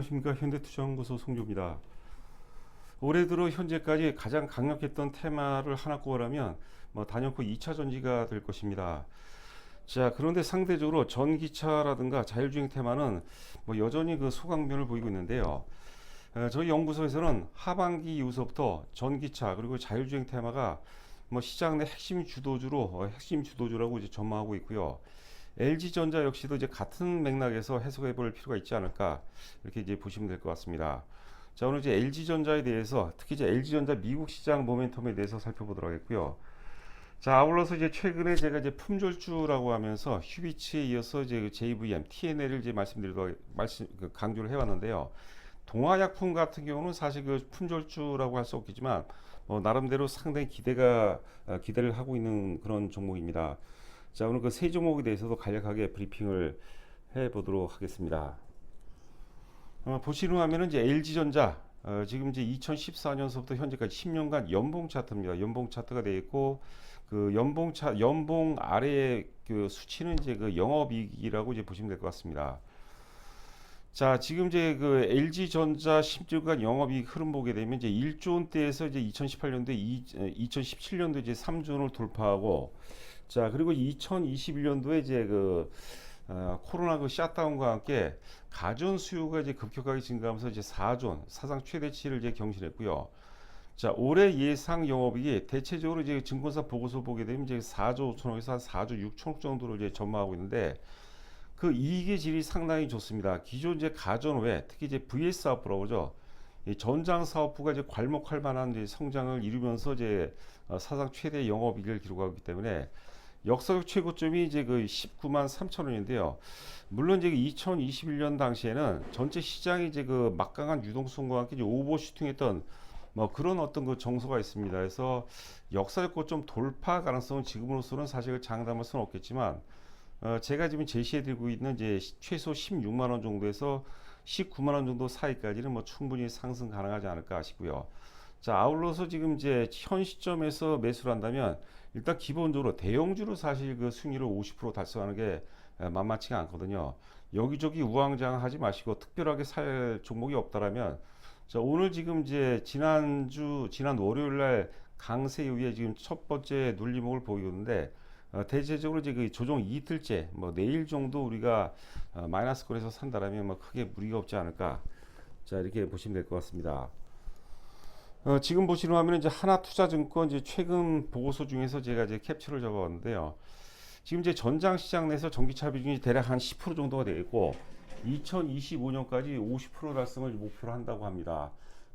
안녕하십니까. 현대투자연구소 송조입니다. 올해 들어 현재까지 가장 강력했던 테마를 하나 꼽으라면 단연코 2차 전지가 될 것입니다. 자, 그런데 상대적으로 전기차라든가 자율주행 테마는 여전히 그 소강변을 보이고 있는데요. 저희 연구소에서는 하반기 이후서부터 전기차 그리고 자율주행 테마가 시장 내 핵심 주도주라고 이제 전망하고 있고요. LG전자 역시도 이제 같은 맥락에서 해석해 볼 필요가 있지 않을까 이렇게 이제 보시면 될 것 같습니다. 자, 오늘 이제 LG전자에 대해서 특히 이제 LG전자 미국 시장 모멘텀에 대해서 살펴보도록 하겠고요. 자, 아울러서 이제 최근에 제가 이제 품절주라고 하면서 휴비치에 이어서 이제 그 JVM, TNL을 이제 강조를 해왔는데요. 동화약품 같은 경우는 사실 그 품절주라고 할 수 없겠지만 나름대로 상당히 기대를 하고 있는 그런 종목입니다. 자, 오늘 그 세 종목에 대해서도 간략하게 브리핑을 해보도록 하겠습니다. 보시는 화면은 이제 LG전자 지금 이제 2014년서부터 현재까지 10년간 연봉 차트입니다. 연봉 차트가 되어 있고 그 연봉 아래의 그 수치는 이제 그 영업이익이라고 이제 보시면 될 것 같습니다. 자, 지금 이제 그 LG전자 10주간 영업이익 흐름 보게 되면 이제 1조 원대에서 이제 2018년도에 2017년도 이제 3조 원을 돌파하고, 자, 그리고 2021년도에 이제 코로나 그 샷다운과 함께 가전 수요가 이제 급격하게 증가하면서 이제 4조 원 사상 최대치를 이제 경신했고요. 자, 올해 예상 영업이익이 대체적으로 이제 증권사 보고서 보게 되면 이제 4조 5천억에서 한 4조 6천억 정도로 이제 전망하고 있는데, 그 이익의 질이 상당히 좋습니다. 기존 이제 가전 외 특히 이제 VS 사업부라고 그러죠. 이 전장 사업부가 이제 괄목할 만한 이제 성장을 이루면서 이제 사상 최대 영업이익을 기록하고 있기 때문에 역사적 최고점이 이제 그 19만 3천 원인데요. 물론 이제 2021년 당시에는 전체 시장이 이제 그 막강한 유동성과 함께 이제 오버슈팅했던 그런 어떤 그 정서가 있습니다. 그래서 역사적 고점 돌파 가능성은 지금으로서는 사실 장담할 수는 없겠지만, 제가 지금 제시해드리고 있는 이제 최소 16만 원 정도에서 19만 원 정도 사이까지는 충분히 상승 가능하지 않을까 싶고요. 자, 아울러서 지금 이제 현 시점에서 매수를 한다면 일단 기본적으로 대형주로 사실 그 수익률을 50% 달성하는 게 만만치가 않거든요. 여기저기 우왕좌왕하지 마시고 특별하게 살 종목이 없다라면, 자, 오늘 지금 이제 지난 월요일 날 강세 이후에 지금 첫 번째 눌림목을 보이는데, 대체적으로 이제 그 조정 이틀째 내일 정도 우리가 마이너스권에서 산다라면 크게 무리가 없지 않을까, 자, 이렇게 보시면 될 것 같습니다. 지금 보시는 화면은 이제 하나투자증권 이제 최근 보고서 중에서 제가 이제 캡처를 잡아봤는데요. 지금 이제 전장 시장 내에서 전기차 비중이 대략 한 10% 정도가 되어 있고 2025년까지 50% 달성을 목표로 한다고 합니다.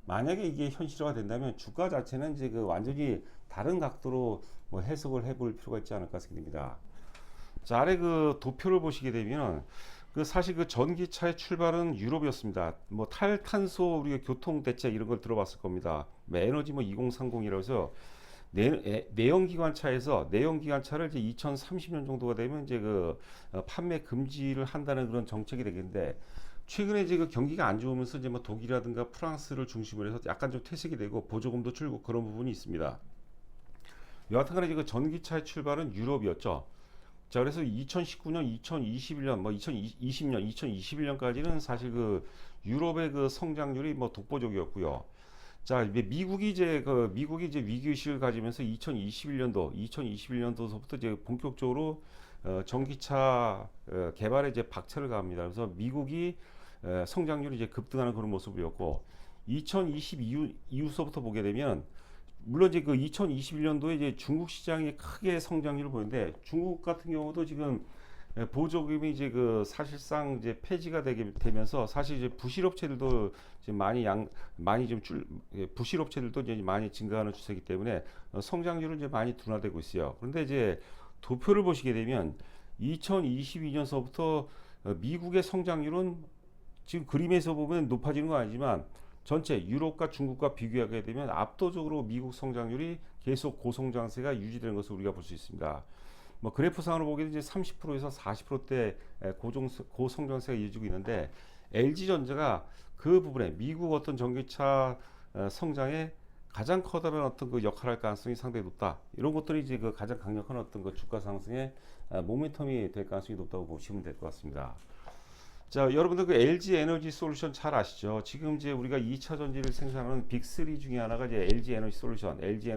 만약에 이게 현실화가 된다면 주가 자체는 이제 그 완전히 다른 각도로 해석을 해볼 필요가 있지 않을까 생각됩니다. 자, 아래 그 도표를 보시게 되면 사실 그 전기차의 출발은 유럽이었습니다. 탈탄소 우리가 교통 대책 이런 걸 들어봤을 겁니다. 에너지 2030이라고 해서 내연기관차를 이제 2030년 정도가 되면 이제 판매 금지를 한다는 그런 정책이 되겠는데, 최근에 이제 그 경기가 안 좋으면서 이제 독일이라든가 프랑스를 중심으로 해서 약간 좀 퇴색이 되고 보조금도 줄고 그런 부분이 있습니다. 여하튼간에 이제 그 전기차의 출발은 유럽이었죠. 자, 그래서 2019년, 2021년, 2020년, 2021년까지는 사실 그 유럽의 그 성장률이 독보적이었고요. 자, 미국이 이제 위기의식을 가지면서 2021년도서부터 이제 본격적으로 전기차 개발에 이제 박차를 가합니다. 그래서 미국이 성장률이 이제 급등하는 그런 모습이었고, 2020 이후서부터 보게 되면, 물론 이제 그 2021년도에 이제 중국 시장이 크게 성장률을 보이는데, 중국 같은 경우도 지금 보조금이 이제 사실상 이제 폐지가 되면서 사실 이제 부실업체들도 지금 부실업체들도 이제 많이 증가하는 추세이기 때문에 성장률은 이제 많이 둔화되고 있어요. 그런데 이제 도표를 보시게 되면 2022년서부터 미국의 성장률은 지금 그림에서 보면 높아지는 건 아니지만 전체 유럽과 중국과 비교하게 되면 압도적으로 미국 성장률이 계속 고성장세가 유지되는 것을 우리가 볼 수 있습니다. 그래프상으로 보게 되면 이제 30%에서 40%대 고성장세가 이어지고 있는데, LG전자가 그 부분에 미국 어떤 전기차 성장에 가장 커다란 어떤 그 역할을 할 가능성이 상당히 높다. 이런 것들이 이제 가장 강력한 어떤 주가 상승의 모멘텀이 될 가능성이 높다고 보시면 될 것 같습니다. 자, 여러분들 그 LG 에너지 솔루션 잘 아시죠? 지금 이제 우리가 2차 전지를 생산하는 빅3 중에 하나가 이제 LG 에너지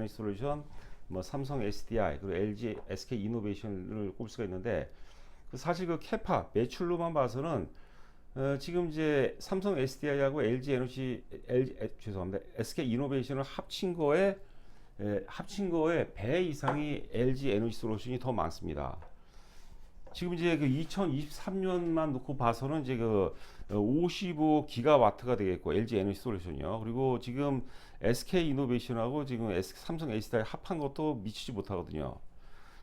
솔루션, 뭐 삼성 SDI, 그리고 LG SK 이노베이션을 꼽을 수가 있는데 사실 그 캐파 매출로만 봐서는 지금 이제 삼성 SDI하고 죄송합니다. SK 이노베이션을 합친 거에 배 이상이 LG 에너지 솔루션이 더 많습니다. 지금 이제 그 2023년만 놓고 봐서는 이제 그 55기가와트가 되겠고 LG 에너지 솔루션이요. 그리고 지금 SK 이노베이션하고 지금 삼성 SDI 합한 것도 미치지 못하거든요.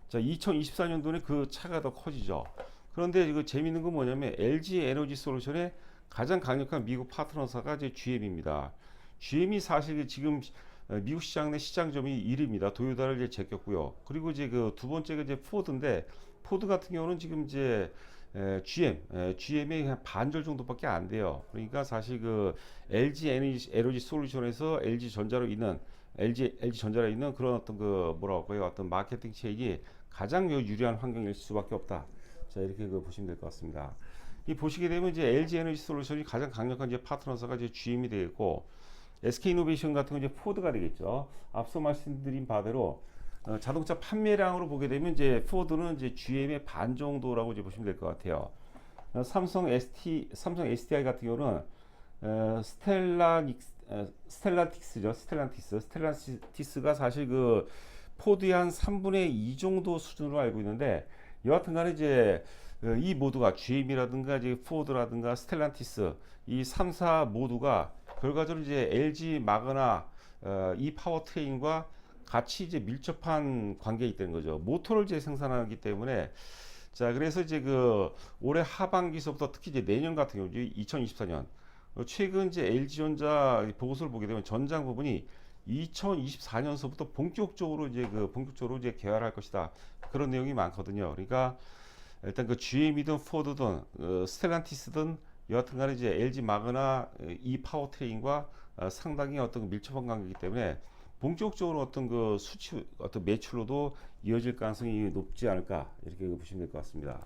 자, 2024년도에 그 차가 더 커지죠. 그런데 이거 재밌는 건 뭐냐면 LG 에너지 솔루션의 가장 강력한 미국 파트너사가 이제 GM입니다. GM이 사실 지금 미국 시장 내 시장점이 1위입니다. 도요타를 이제 제꼈고요. 그리고 이제 그 두 번째가 이제 포드인데 포드 같은 경우는 지금 이제 GM의 한 반절 정도밖에 안 돼요. 그러니까 사실 그 LG 에너지 솔루션에서 LG 전자로 있는 그런 어떤 그 뭐라고 할까요? 어떤 마케팅 체인이 가장 유리한 환경일 수밖에 없다. 자, 이렇게 그 보시면 될 것 같습니다. 이 보시게 되면 이제 LG 에너지 솔루션이 가장 강력한 이제 파트너사가 이제 GM이 되겠고 SK 이노베이션 같은 건 이제 포드가 되겠죠. 앞서 말씀드린 바대로 자동차 판매량으로 보게 되면 이제 포드는 이제 GM의 반 정도라고 이제 보시면 될 것 같아요. 삼성 SDI 같은 경우는 스텔란티스가 사실 그 포드의 한 3분의 2 정도 수준으로 알고 있는데 여하튼간에 이제 이 모두가 GM이라든가 이제 포드라든가 스텔란티스 이 3사 모두가 결과적으로 이제 LG 마그나 이 파워트레인과 같이 이제 밀접한 관계에 있다는 거죠. 모터를 이제 생산하기 때문에 자, 그래서 이제 그 올해 하반기서부터 특히 이제 내년 같은 경우 2024년 최근 이제 LG전자 보고서를 보게 되면 전장 부분이 2024년서부터 본격적으로 이제 개발할 것이다. 그런 내용이 많거든요. 그러니까 일단 그 GM이든 포드든 스텔란티스든 여하튼간에 이제 LG 마그나 이 파워트레인과 상당히 어떤 밀접한 관계이기 때문에 본격적으로 어떤 그 어떤 매출로도 이어질 가능성이 높지 않을까 이렇게 보시면 될 것 같습니다.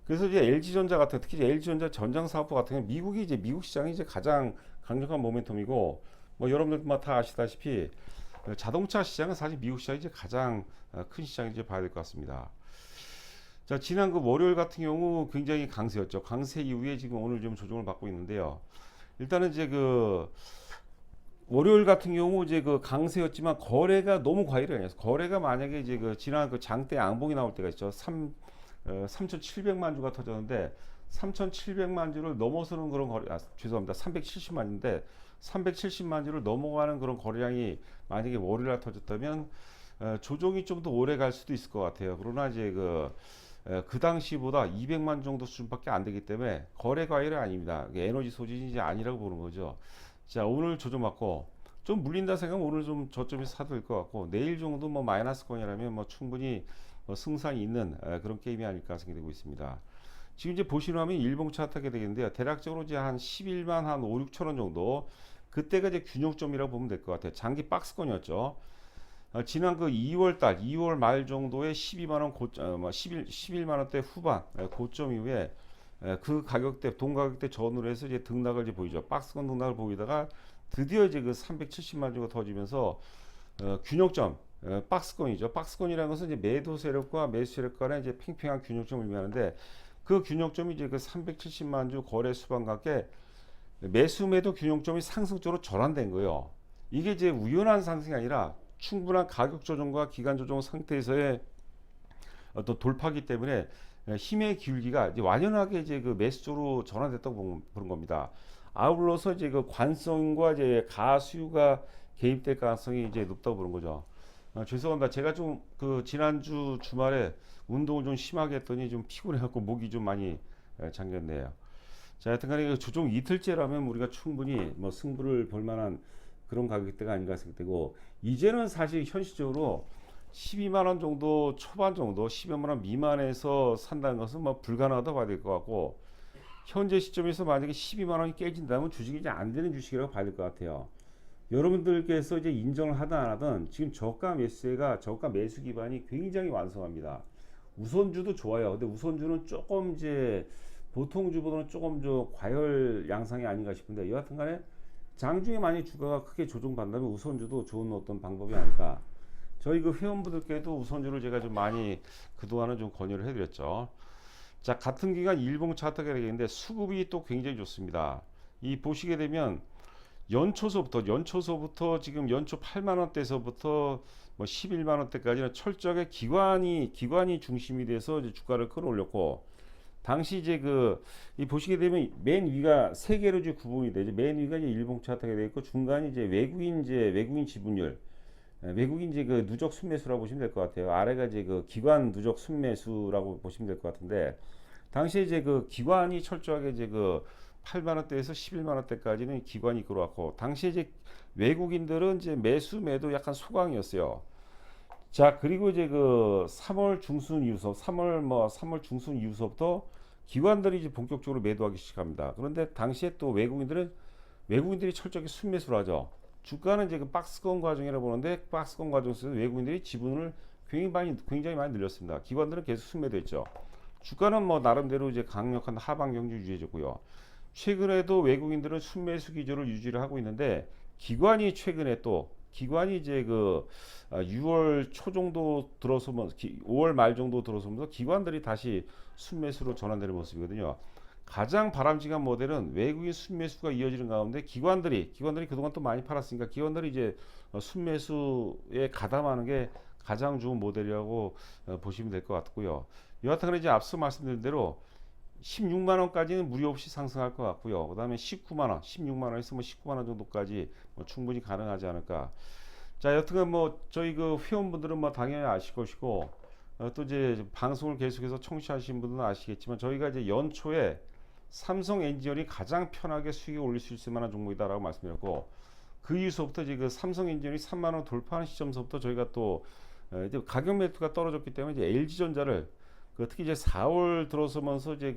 그래서 이제 LG전자 특히 이제 LG전자 전장 사업부 같은 경우 미국 시장이 이제 가장 강력한 모멘텀이고 뭐 여러분들 다 아시다시피 자동차 시장은 사실 미국 시장이 이제 가장 큰 시장인지 봐야 될 것 같습니다. 자, 지난 그 월요일 같은 경우 굉장히 강세였죠. 강세 이후에 지금 오늘 좀 조정을 받고 있는데요. 일단은 이제 그 월요일 같은 경우 이제 그 강세였지만 거래가 너무 과열이 아니었어요. 거래가 만약에 이제 그 지난 그 장대 양봉이 나올 때가 있죠. 3,700만 주가 터졌는데 3,700만 주를 넘어서는 그런 죄송합니다. 370만 주인데 370만 주를 넘어가는 그런 거래량이 만약에 월요일날 터졌다면 조정이 좀 더 오래 갈 수도 있을 것 같아요. 그러나 이제 그 당시보다 200만 정도 수준밖에 안 되기 때문에 거래 과열이 아닙니다. 에너지 소진이 이제 아니라고 보는 거죠. 자, 오늘 조정받고 좀 물린다 생각하면 오늘 좀 저점에서 사도 될 것 같고 내일 정도 뭐 마이너스권이라면 뭐 충분히 승산이 있는 그런 게임이 아닐까 생각되고 있습니다. 지금 이제 보시면 일봉 차트 하게 되겠는데요. 대략적으로 이제 한 11만 한 5, 6천 원 정도 그때가 이제 균형점이라고 보면 될 것 같아요. 장기 박스권이었죠. 지난 그 2월 말 정도에 12만원 11만원대 후반 고점 이후에 그 가격대 동가격대 전후로 해서 이제 등락을 이제 보이죠. 박스권 등락을 보이다가 드디어 이제 그 370만 주가 터지면서 균형점 박스권이죠. 박스권이라는 것은 이제 매도 세력과 매수 세력 간의 이제 팽팽한 균형점을 의미하는데 그 균형점이 이제 그 370만 주 거래 수반과 함께 매수 매도 균형점이 상승적으로 전환된 거예요. 이게 이제 우연한 상승이 아니라 충분한 가격 조정과 기간 조정 상태에서의 어떤 돌파기 때문에 힘의 기울기가 이제 완연하게 이제 그 매수 쪽으로 전환됐다고 보는 겁니다. 아울러서 이제 그 관성과 이제 가수요가 개입될 가능성이 이제 높다고 보는 거죠. 죄송합니다. 제가 좀 그 지난주 주말에 운동을 좀 심하게 했더니 좀 피곤해갖고 목이 좀 많이 잠겼네요. 자, 하여튼간에 조정 이틀째라면 우리가 충분히 뭐 승부를 볼 만한 그런 가격대가 아닌가 생각되고 이제는 사실 현실적으로 12만 원 정도 초반 정도 12만 원 미만에서 산다는 것은 뭐 불가능하다고 봐야 될 것 같고 현재 시점에서 만약에 12만 원이 깨진다면 주식이 이제 안 되는 주식이라고 봐야 될 것 같아요. 여러분들께서 이제 인정을 하든 안 하든 지금 저가 매수 기반이 굉장히 완성합니다. 우선주도 좋아요. 근데 우선주는 조금 이제 보통 주보다는 조금 저 과열 양상이 아닌가 싶은데 여하튼간에 장중에 만약 주가가 크게 조정받는다면 우선주도 좋은 어떤 방법이 아닐까. 저희 그 회원분들께도 우선주를 제가 좀 많이 그동안은 좀 권유를 해드렸죠. 자, 같은 기간 일봉 차트가 되겠는데 수급이 또 굉장히 좋습니다. 이 보시게 되면 연초서부터 지금 연초 8만 원대에서부터 뭐 11만 원대까지는 철저하게 기관이 중심이 돼서 이제 주가를 끌어올렸고, 당시 이제 이 보시게 되면 맨 위가 세 개로 이제 구분이 되죠. 맨 위가 이제 일봉 차트가 되어 있고, 중간이 외국인 지분율, 외국인 이제 그 누적 순매수라고 보시면 될 것 같아요. 아래가 이제 그 기관 누적 순매수라고 보시면 될 것 같은데, 당시에 이제 그 기관이 철저하게 이제 8만 원대에서 11만 원대까지는 기관이 끌어왔고, 당시에 이제 외국인들은 이제 매도 약간 소강이었어요. 자, 그리고 이제 3월 중순 이후서 3월 중순 이후서부터 기관들이 이제 본격적으로 매도하기 시작합니다. 그런데 당시에 또 외국인들이 철저하게 순매수를 하죠. 주가는 이제 그 박스권 과정이라고 보는데, 박스권 과정 속에서 외국인들이 지분을 굉장히 많이 늘렸습니다. 기관들은 계속 순매도했죠. 주가는 뭐 나름대로 이제 강력한 하방 경주 유지해줬고요. 최근에도 외국인들은 순매수 기조를 유지를 하고 있는데, 기관이 이제 6월 초 정도 들어서면 5월 말 정도 들어서면서 기관들이 다시 순매수로 전환되는 모습이거든요. 가장 바람직한 모델은 외국인 순매수가 이어지는 가운데 기관들이 그동안 또 많이 팔았으니까 기관들이 이제 순매수에 가담하는 게 가장 좋은 모델이라고 보시면 될 것 같고요. 여하튼 이제 앞서 말씀드린 대로 16만 원까지는 무리 없이 상승할 것 같고요. 그다음에 19만 원, 16만 원에서 뭐 19만 원 정도까지 뭐 충분히 가능하지 않을까. 자, 여튼간 뭐 저희 그 회원분들은 뭐 당연히 아실 것이고, 또 이제 방송을 계속해서 청취하신 분들은 아시겠지만, 저희가 이제 연초에 삼성 엔지니어링이 가장 편하게 수익을 올릴 수 있을 만한 종목이다라고 말씀드렸고, 그 이후서부터 이제 그 삼성 엔지니어링이 3만 원 돌파하는 시점서부터 저희가 또 이제 가격 매수가 떨어졌기 때문에 이제 LG전자를 특히 이제 4월 들어서면서 이제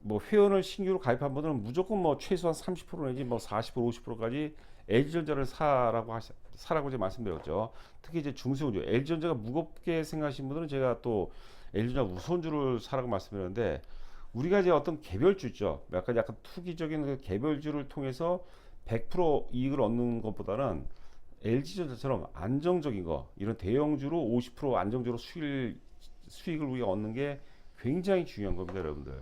뭐 회원을 신규로 가입한 분들은 무조건 뭐 최소한 30% 내지 뭐 40% 50%까지 LG전자를 사라고 이제 말씀드렸죠. 특히 이제 중소형주 LG전자가 무겁게 생각하시는 분들은 제가 또 LG전자 우선주를 사라고 말씀드렸는데, 우리가 이제 어떤 개별주 있죠. 약간 투기적인 그 개별주를 통해서 100% 이익을 얻는 것보다는 LG전자처럼 안정적인 거, 이런 대형주로 50% 안정적으로 수익을 우리가 얻는 게 굉장히 중요한 겁니다, 여러분들.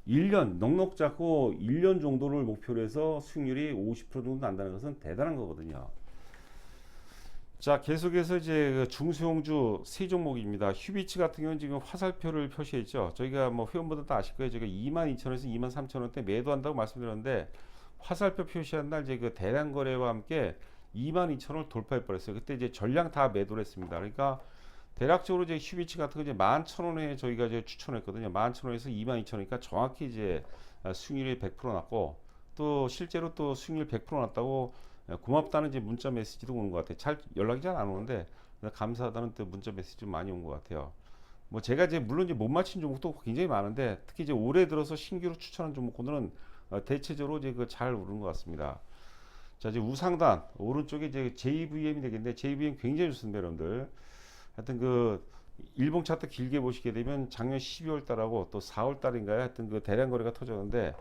1년 넉넉 잡고 1년 정도를 목표로 해서 수익률이 50% 정도 난다는 것은 대단한 거거든요. 자, 계속해서 이제 중소형주 세 종목입니다. 휴비치 같은 경우는 지금 화살표를 표시했죠. 저희가 뭐 회원분들 다 아실 거예요. 제가 22,000원에서 23,000원대 매도한다고 말씀드렸는데, 화살표 표시한 날 이제 대량 거래와 함께 22,000원을 돌파해 버렸어요. 그때 이제 전량 다 매도를 했습니다. 그러니까 대략적으로 이제 휴비치 같은 거 이제 11,000원에 저희가 이제 추천했거든요. 11,000원에서 22,000원이니까 정확히 이제 수익률이 100% 났고, 또 실제로 또 수익률 100% 났다고 고맙다는 이제 문자 메시지도 오는 것 같아요. 연락이 잘 안 오는데 감사하다는 또 문자 메시지 좀 많이 온 것 같아요. 뭐 제가 이제 물론 이제 못 맞힌 종목도 굉장히 많은데, 특히 이제 올해 들어서 신규로 추천한 종목군들은 대체적으로 이제 잘 오르는 것 같습니다. 자, 이제 우상단 오른쪽에 이제 JVM이 되겠는데, JVM 굉장히 좋습니다, 여러분들. 하여튼 일봉 차트 길게 보시게 되면 작년 12월 달하고 또 4월 달인가요? 하여튼 대량 거래가 터졌는데,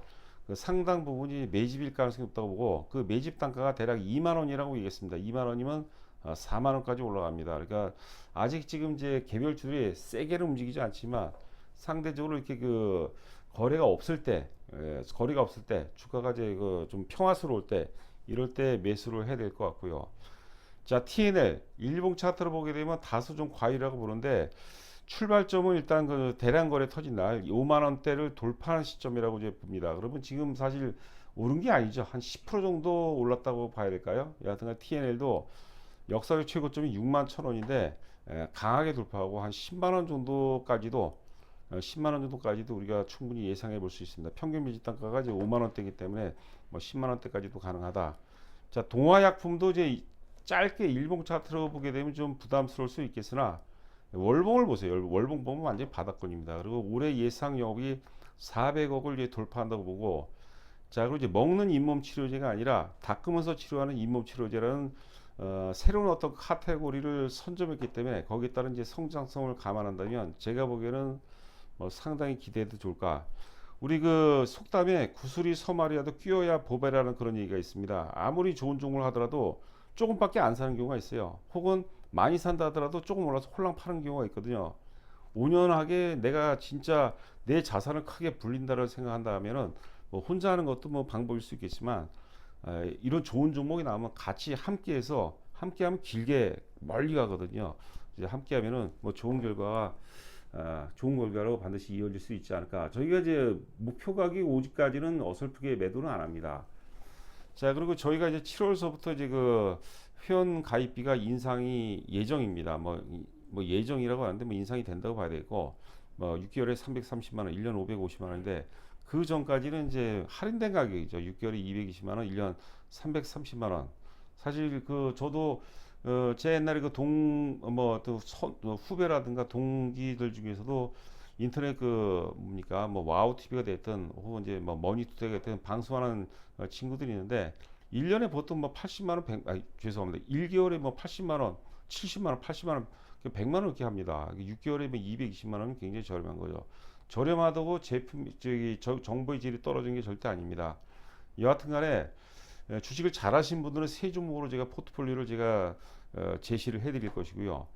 상당 부분이 매집일 가능성이 높다고 보고, 그 매집 단가가 대략 2만 원이라고 얘기했습니다. 2만 원이면 4만 원까지 올라갑니다. 그러니까 아직 지금 이제 개별주들이 세게는 움직이지 않지만, 상대적으로 이렇게 거래가 없을 때, 주가가 이제 좀 평화스러울 때, 이럴 때 매수를 해야 될 것 같고요. 자, TNL 일봉 차트로 보게 되면 다소 좀 과일이라고 보는데, 출발점은 일단 대량 거래 터진 날 5만 원대를 돌파하는 시점이라고 이제 봅니다. 그러면 지금 사실 오른 게 아니죠. 한 10% 정도 올랐다고 봐야 될까요? 여하튼 TNL도 역사적 최고점이 6만 1,000원인데 강하게 돌파하고 한 10만 원 정도까지도 우리가 충분히 예상해 볼 수 있습니다. 평균 매집 단가가 이제 5만 원대이기 때문에 뭐 10만 원대까지도 가능하다. 자, 동화약품도 이제 짧게 일봉 차트로 보게 되면 좀 부담스러울 수 있겠으나, 월봉을 보세요. 월봉 보면 완전히 바닥권입니다. 그리고 올해 예상 영업이 400억을 이제 돌파한다고 보고, 자, 그리고 이제 먹는 잇몸 치료제가 아니라 닦으면서 치료하는 잇몸 치료제라는 새로운 어떤 카테고리를 선점했기 때문에, 거기에 따른 이제 성장성을 감안한다면 제가 보기에는 뭐 상당히 기대해도 좋을까. 우리 그 속담에 구슬이 서말이라도 끼어야 보배라는 그런 얘기가 있습니다. 아무리 좋은 종목을 하더라도 조금밖에 안 사는 경우가 있어요. 혹은 많이 산다 하더라도 조금 올라서 홀랑 파는 경우가 있거든요. 온연하게 내가 진짜 내 자산을 크게 불린다고 생각한다면은 뭐 혼자 하는 것도 뭐 방법일 수 있겠지만 이런 좋은 종목이 나오면 같이 함께해서 함께하면 길게 멀리 가거든요. 이제 함께하면은 뭐 좋은 결과로 반드시 이어질 수 있지 않을까. 저희가 이제 목표 가격 오직까지는 어설프게 매도는 안 합니다. 자, 그리고 저희가 이제 7월서부터 이제 그 회원 가입비가 인상이 예정입니다. 뭐 예정이라고 하는데 뭐 인상이 된다고 봐야 되고, 뭐 6개월에 330만 원, 1년 550만 원인데 그 전까지는 이제 할인된 가격이죠. 6개월에 220만 원, 1년 330만 원. 사실 그 저도 제 옛날에 그 또 후배라든가 동기들 중에서도 인터넷 그 뭡니까 뭐 와우 TV가 됐든 혹은 이제 뭐 머니투데이가 됐든 방송하는 친구들이 있는데 1년에 보통 뭐 80만 원, 죄송합니다. 1개월에 뭐 80만 원, 70만 원, 80만 원, 100만 원 이렇게 합니다. 6개월에 뭐 220만 원은 굉장히 저렴한 거죠. 저렴하다고 정보의 질이 떨어지는 게 절대 아닙니다. 여하튼간에 주식을 잘하신 분들은 세 종목으로 제가 포트폴리오를 제가 제시를 해드릴 것이고요.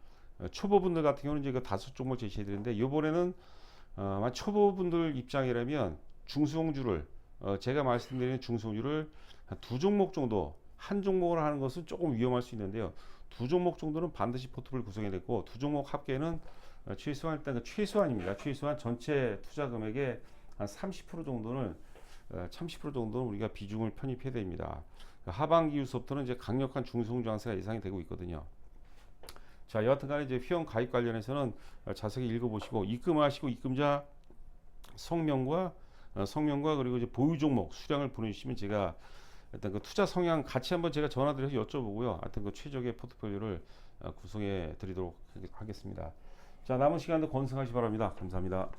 초보분들 같은 경우는 제가 5종목을 제시해드리는데 이번에는 초보분들 입장이라면 중소형주를 제가 말씀드리는 중소형주를 두 종목 정도 한 종목을 하는 것은 조금 위험할 수 있는데요. 두 종목 정도는 반드시 포트폴리오 구성해야 되고 두 종목 합계는 최소한 일단 최소한입니다. 최소한 전체 투자 금액의 한 30% 정도는 30% 정도는 우리가 비중을 편입해야 됩니다. 하반기 이후부터는 이제 강력한 중소형 장세가 예상이 되고 있거든요. 자, 여하튼간에 이제 회원 가입 관련해서는 자세히 읽어보시고 입금하시고 입금자 성명과 그리고 이제 보유 종목 수량을 보내주시면 제가 일단 그 투자 성향 같이 한번 제가 전화드려서 여쭤보고요. 하여튼 그 최적의 포트폴리오를 구성해 드리도록 하겠습니다. 자, 남은 시간도 건승하시 바랍니다. 감사합니다.